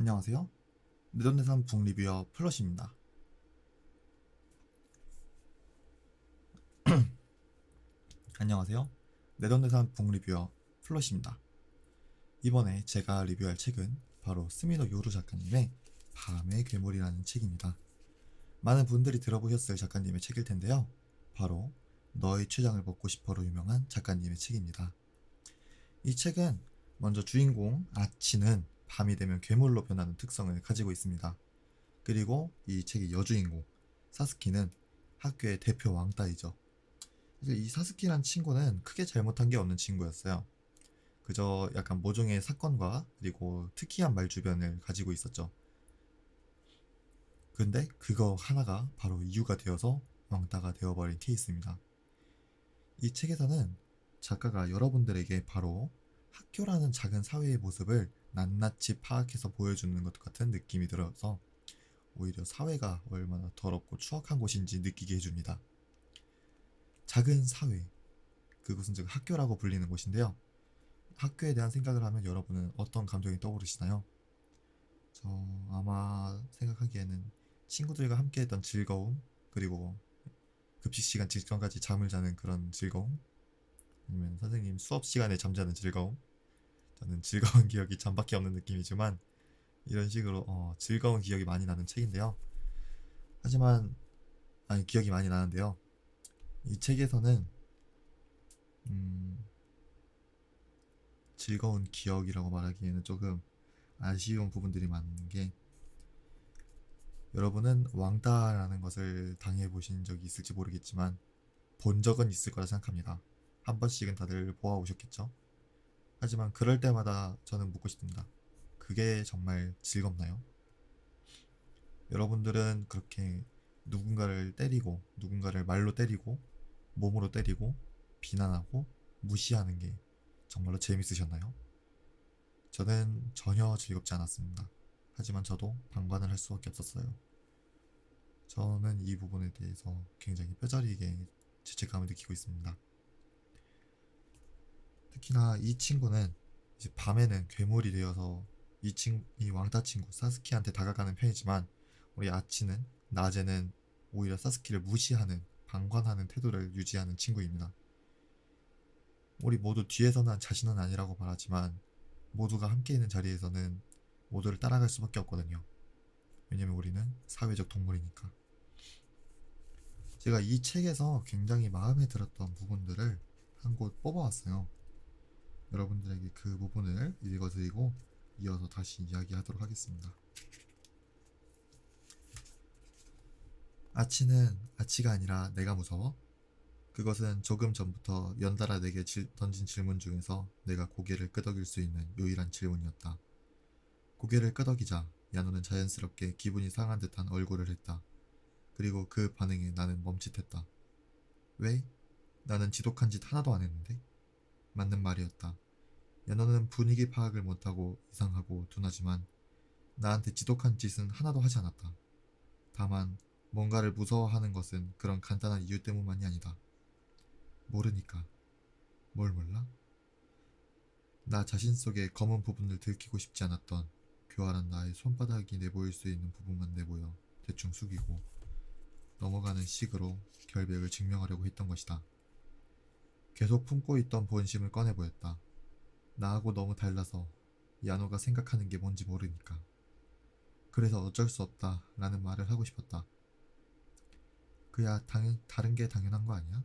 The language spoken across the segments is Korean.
안녕하세요. 내돈내산 북리뷰어 플러시입니다. 안녕하세요. 내돈내산 북리뷰어 플러시입니다. 이번에 제가 리뷰할 책은 바로 스미노 요루 작가님의 밤의 괴물이라는 책입니다. 많은 분들이 들어보셨을 작가님의 책일 텐데요. 바로 너의 췌장을 먹고 싶어로 유명한 작가님의 책입니다. 이 책은 먼저 주인공 아치는 밤이 되면 괴물로 변하는 특성을 가지고 있습니다. 그리고 이 책의 여주인공 사스키는 학교의 대표 왕따이죠. 이 사스키란 친구는 크게 잘못한 게 없는 친구였어요. 그저 약간 모종의 사건과 그리고 특이한 말주변을 가지고 있었죠. 근데 그거 하나가 바로 이유가 되어서 왕따가 되어버린 케이스입니다. 이 책에서는 작가가 여러분들에게 바로 학교라는 작은 사회의 모습을 낱낱이 파악해서 보여주는 것 같은 느낌이 들어서 오히려 사회가 얼마나 더럽고 추악한 곳인지 느끼게 해줍니다. 작은 사회, 그곳은 즉 학교라고 불리는 곳인데요. 학교에 대한 생각을 하면 여러분은 어떤 감정이 떠오르시나요? 저 아마 생각하기에는 친구들과 함께 했던 즐거움, 그리고 급식 시간 직전까지 잠을 자는 그런 즐거움, 아니면 선생님 수업 시간에 잠자는 즐거움. 저는 즐거운 기억이 잠밖에 없는 느낌이지만 이런 식으로 즐거운 기억이 많이 나는 책인데요. 하지만 기억이 많이 나는데요. 이 책에서는 음, 즐거운 기억이라고 말하기에는 조금 아쉬운 부분들이 많은 게, 여러분은 왕따라는 것을 당해보신 적이 있을지 모르겠지만 본 적은 있을 거라 생각합니다. 한 번씩은 다들 보아오셨겠죠? 하지만 그럴 때마다 저는 묻고 싶습니다. 그게 정말 즐겁나요? 여러분들은 그렇게 누군가를 때리고, 누군가를 말로 때리고, 몸으로 때리고, 비난하고, 무시하는 게 정말로 재밌으셨나요? 저는 전혀 즐겁지 않았습니다. 하지만 저도 방관을 할 수밖에 없었어요. 저는 이 부분에 대해서 굉장히 뼈저리게 죄책감을 느끼고 있습니다. 특히나 이 친구는 이제 밤에는 괴물이 되어서 이 왕따 친구 사스키한테 다가가는 편이지만, 우리 아치는 낮에는 오히려 사스키를 무시하는, 방관하는 태도를 유지하는 친구입니다. 우리 모두 뒤에서는 자신은 아니라고 말하지만 모두가 함께 있는 자리에서는 모두를 따라갈 수밖에 없거든요. 왜냐면 우리는 사회적 동물이니까. 제가 이 책에서 굉장히 마음에 들었던 부분들을 한 곳 뽑아왔어요. 여러분들에게 그 부분을 읽어드리고 이어서 다시 이야기하도록 하겠습니다. 아치는 아치가 아니라 내가 무서워? 그것은 조금 전부터 연달아 내게 던진 질문 중에서 내가 고개를 끄덕일 수 있는 유일한 질문이었다. 고개를 끄덕이자 야노는 자연스럽게 기분이 상한 듯한 얼굴을 했다. 그리고 그 반응에 나는 멈칫했다. 왜? 나는 지독한 짓 하나도 안 했는데? 맞는 말이었다. 야노는 분위기 파악을 못하고 이상하고 둔하지만 나한테 지독한 짓은 하나도 하지 않았다. 다만 뭔가를 무서워하는 것은 그런 간단한 이유 때문만이 아니다. 모르니까. 뭘 몰라? 나 자신 속의 검은 부분을 들키고 싶지 않았던 교활한 나의 손바닥이 내보일 수 있는 부분만 내보여 대충 숙이고 넘어가는 식으로 결백을 증명하려고 했던 것이다. 계속 품고 있던 본심을 꺼내보였다. 나하고 너무 달라서 야노가 생각하는 게 뭔지 모르니까. 그래서 어쩔 수 없다 라는 말을 하고 싶었다. 그야 다른 게 당연한 거 아니야?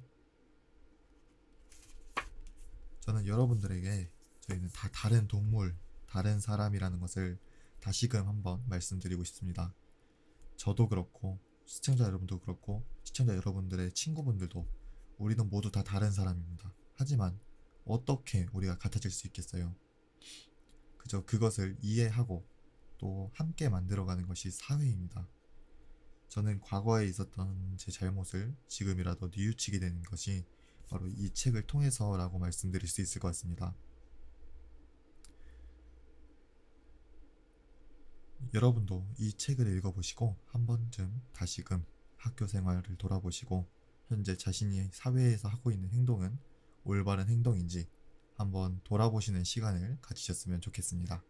저는 여러분들에게 저희는 다 다른 동물, 다른 사람이라는 것을 다시금 한번 말씀드리고 싶습니다. 저도 그렇고 시청자 여러분도 그렇고 시청자 여러분들의 친구분들도 우리는 모두 다 다른 사람입니다. 하지만 어떻게 우리가 같아질 수 있겠어요? 그저 그것을 이해하고 또 함께 만들어가는 것이 사회입니다. 저는 과거에 있었던 제 잘못을 지금이라도 뉘우치게 되는 것이 바로 이 책을 통해서라고 말씀드릴 수 있을 것 같습니다. 여러분도 이 책을 읽어보시고 한 번쯤 다시금 학교 생활을 돌아보시고 현재 자신이 사회에서 하고 있는 행동은 올바른 행동인지 한번 돌아보시는 시간을 가지셨으면 좋겠습니다.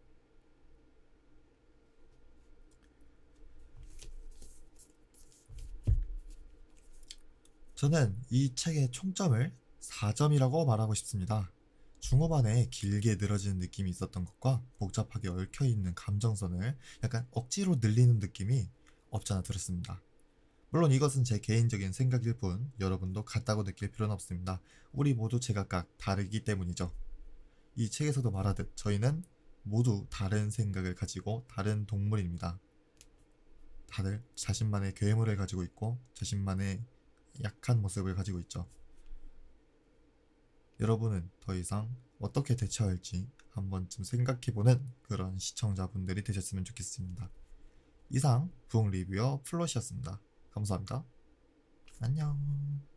저는 이 책의 총점을 4점이라고 말하고 싶습니다. 중후반에 길게 늘어지는 느낌이 있었던 것과 복잡하게 얽혀있는 감정선을 약간 억지로 늘리는 느낌이 없잖아 들었습니다. 물론 이것은 제 개인적인 생각일 뿐 여러분도 같다고 느낄 필요는 없습니다. 우리 모두 제각각 다르기 때문이죠. 이 책에서도 말하듯 저희는 모두 다른 생각을 가지고 다른 동물입니다. 다들 자신만의 괴물을 가지고 있고 자신만의 약한 모습을 가지고 있죠. 여러분은 더 이상 어떻게 대처할지 한 번쯤 생각해보는 그런 시청자분들이 되셨으면 좋겠습니다. 이상 부엌 리뷰어 플롯이었습니다. 감사합니다. 안녕.